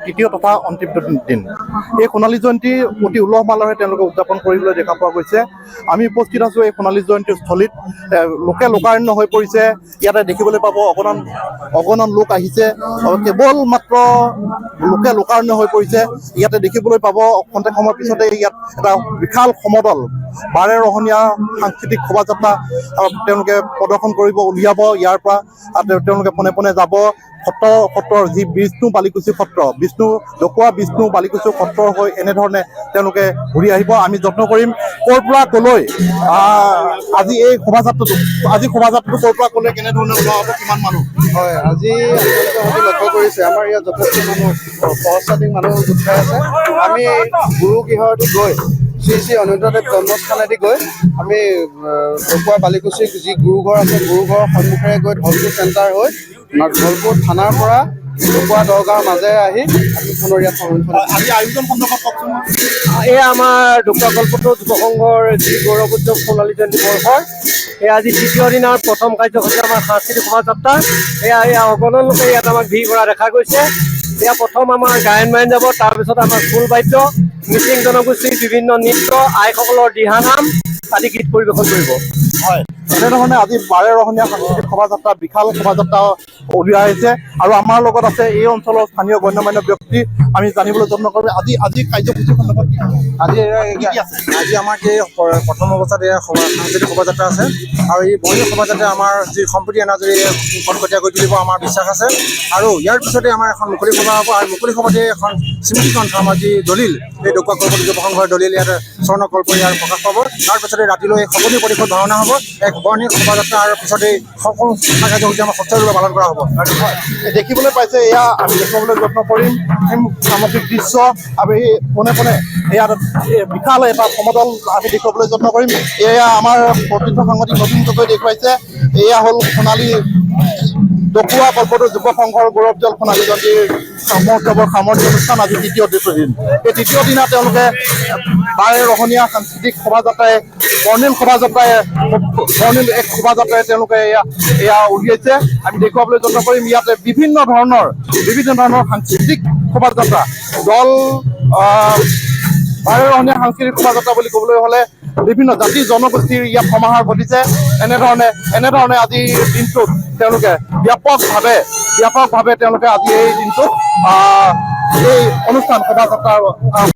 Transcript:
তৃতীয় তথা অন্তিম দিন। এই সোণালী জয়ন্তী অতি উলহ মালহেৰে তেওঁলোকে উদযাপন কৰিবলৈ দেখা পোৱা গৈছে। আমি উপস্থিত আছোঁ এই সোণালী জয়ন্তীৰ স্থলীত। লোকে লোকাৰণ্য হৈ পৰিছে। ইয়াতে দেখিবলৈ পাব অগণন লোক আহিছে। কেৱল মাত্ৰ লোকে লোকাৰণ্য হৈ পৰিছে। ইয়াতে দেখিবলৈ পাব খন্তেক সময়ৰ পিছতে ইয়াত এটা বিশাল সমদল 12ৰহণীয়া সাংস্কৃতিক শোভাযাত্ৰা তেওঁলোকে প্ৰদৰ্শন কৰিব উলিয়াব। ইয়াৰ পৰা তেওঁলোকে পোনে পোনে যাব সত্ৰৰ যি বিষ্ণু বালিকুচি সত্ৰ, ডকুৱা বিষ্ণু বালিকুচি সত্ৰৰ হৈ এনেধৰণে তেওঁলোকে ঘূৰি আহিব। আমি যত্ন কৰিম ক'ৰ পৰা ক'লৈ আজি এই শোভাযাত্ৰাটো ক'ৰ পৰা ক'লৈ কেনেধৰণে ওলোৱা হ'ব, কিমান মানুহ? হয়, আজি আপোনালোকে লক্ষ্য কৰিছে আমাৰ ইয়াত যথেষ্ট মানুহ, সহস্ৰাধিক মানুহ গোট খাই আছে। আমি গুৰু গৃহদি গৈ শ্ৰী শ্ৰী অনিৰুদ্ধদেৱ জন্মস্থানেদি গৈ আমি ডকুৱা বালিকুচি যি গুৰুঘৰ আছে, গুৰুঘৰৰ সন্মুখেৰে গৈ ধলপুৰ চেণ্টাৰ হৈ ধলপুৰ থানাৰ পৰা ডকুৱা দহগাঁৱৰ মাজেৰে আহি আমি পুনৰ ইয়াত আজি আয়োজন সন্দৰ্ভত কওকচোন। এয়া আমাৰ ডকুৱা কল্পতৰু যুৱ সংঘৰ যি গৌৰৱোজ্জ্বল সোণালী জয়ন্তী বৰ্ষৰ এয়া আজি তৃতীয় দিনৰ প্ৰথম কাৰ্যসূচী আমাৰ সাংস্কৃতিক শোভাযাত্ৰা। এয়া অগণন লোকে ইয়াত আমাক ভিৰ কৰা দেখা গৈছে। এয়া প্ৰথম আমাৰ গায়ন বায়ন যাব, তাৰপিছত আমাৰ খোল বাদ্য, মিচিং জনগোষ্ঠীৰ বিভিন্ন নৃত্য, আইসকলৰ দিহানাম আদি গীত পৰিৱেশন কৰিব। হয়, এনেধৰণে আজি 12ৰহণীয়া সাংস্কৃতিক শোভাযাত্ৰা, বিশাল শোভাযাত্ৰা উলিওৱা হৈছে। আৰু আমাৰ লগত আছে এই অঞ্চলৰ স্থানীয় গণ্যমান্য ব্যক্তি। আমি জানিবলৈ যত্ন কৰিম আজি কাৰ্যসূচী সন্দৰ্ভত আজি আমাৰ এই প্ৰথম অৱস্থাত এয়া সাংস্কৃতিক শোভাযাত্ৰা আছে। আৰু এই বৰ্ণিল শোভাযাত্ৰাই আমাৰ যি সম্প্ৰীতি এনাজৰী কটকটীয়া কৰি তুলিব আমাৰ বিশ্বাস আছে। আৰু ইয়াৰ পিছতে আমাৰ এখন মুকলি সভা হ'ব। আৰু মুকলি সভাতে এখন স্মৃতি গ্ৰন্থ আমাৰ যি দলিল, এই ডকুৱা কল্পতৰু যুৱ সংঘৰ দলিল ইয়াত স্বৰ্ণকল্প ইয়াৰ প্ৰকাশ পাব। তাৰ পিছতে ৰাতিলৈ সপনি পৰিষদ ভাওনা হ'ব। এক বৰ্ণিল শোভাযাত্ৰা আৰু পিছতেই সকলো কাৰ্যসূচী আমাৰ সুচাৰুৰূপে পালন কৰা হ'ব। দেখিবলৈ পাইছে, এয়া আমি দেখুৱাবলৈ যত্ন কৰিম সামগ্ৰিক দৃশ্য। আৰু এই পোনে পোনে ইয়াত বিশাল এটা সমদল আমি দেখুৱাবলৈ যত্ন কৰিম। এয়া আমাৰ প্ৰতিনিধি সাংবাদিক নতুন গগৈ দেখুৱাইছে। এয়া হ'ল সোণালী ডকুৱা কল্পতৰু যুৱ সংঘৰ গৌৰৱোজ্জ্বল সোণালী জয়ন্তীৰ মহোৎসৱৰ সামৰণি অনুষ্ঠান আজি তৃতীয় দিন। এই তৃতীয় দিনা তেওঁলোকে 12ৰহণীয়া সাংস্কৃতিক শোভাযাত্ৰাই বৰ্ণিল এক শোভাযাত্ৰাই তেওঁলোকে এয়া উলিয়াইছে। আমি দেখুৱাবলৈ যত্ন কৰিম। ইয়াতে বিভিন্ন ধৰণৰ সাংস্কৃতিক শোভাযাত্ৰা দল 12ৰহণীয়া সাংস্কৃতিক শোভাযাত্ৰা বুলি ক'বলৈ হ'লে বিভিন্ন জাতি জনগোষ্ঠীৰ ইয়াত সমাহাৰ ঘটিছে। এনেধৰণে আজিৰ দিনটোত তেওঁলোকে ব্যাপকভাৱে তেওঁলোকে আজি এই দিনটোত এই অনুষ্ঠান শোভাযাত্ৰা